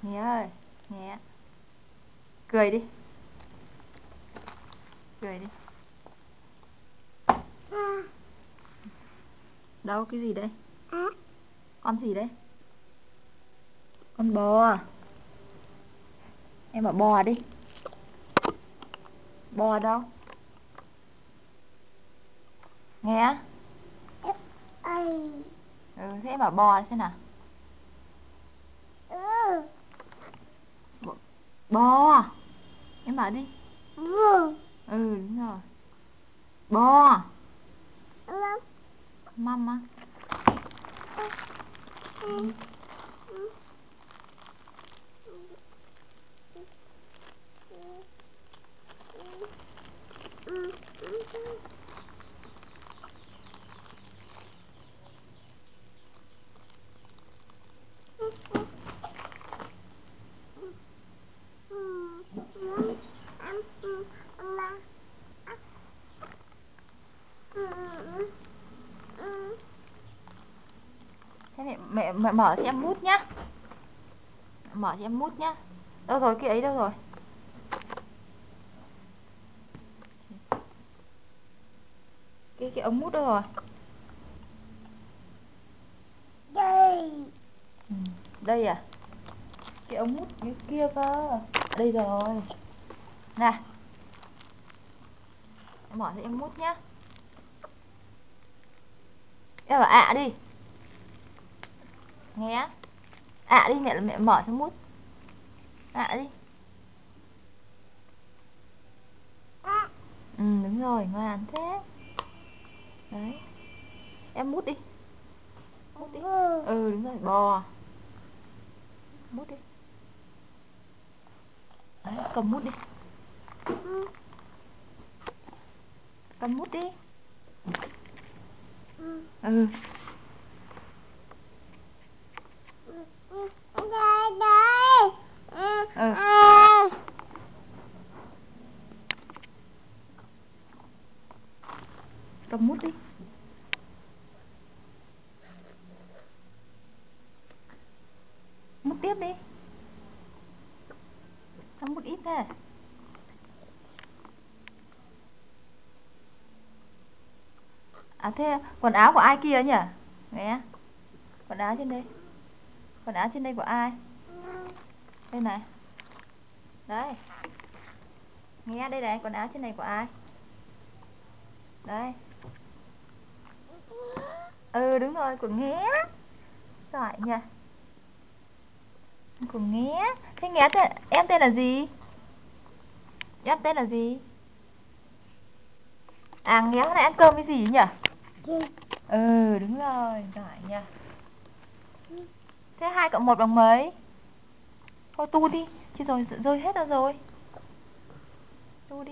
Nghe ơi, nghe. Cười đi. Cười đi. Đâu, cái gì đây? Con gì đấy? Con bò. Em bảo bò đi. Bò đâu? Nghe. Thế em bảo bò xem nào. Bò. Em bảo đi. Đúng rồi. Bò. Mama. Thế mẹ mở cho em mút nhá. Mở cho em mút nhá. Đâu rồi, cái ấy đâu rồi? Cái ống mút đâu rồi? Đây à? Cái ống mút cái kia cơ. Đây rồi. Nè. Em mở cho em mút nhá. Em bảo ạ đi. Nghe. Ạ đi, mẹ mở cho mút. Ạ đi. Đúng rồi, ngoan thế. Đấy. Em mút đi. Mút đi. Đúng rồi, bò. Mút đi. Đấy, cầm mút đi. Cầm mút đi. Cầm mút đi. Mút tiếp đi. Sao mút ít thế? À thế quần áo của ai kia nhỉ? Nghe. Quần áo trên đây. Quần áo trên đây của ai? Đây này. Đấy. Nghe, đây này, quần áo trên này của ai? Đây. Đúng rồi, của Nghé. Giỏi nhỉ. Của Nghé. Thế Nghé em tên là gì? Em tên là gì? À, Nghé hôm nay ăn cơm với gì nhỉ? Đúng rồi, giỏi nhỉ. Thế 2 cộng 1 bằng mấy? Thôi tu đi, chứ rồi rơi hết đâu rồi. Tu đi.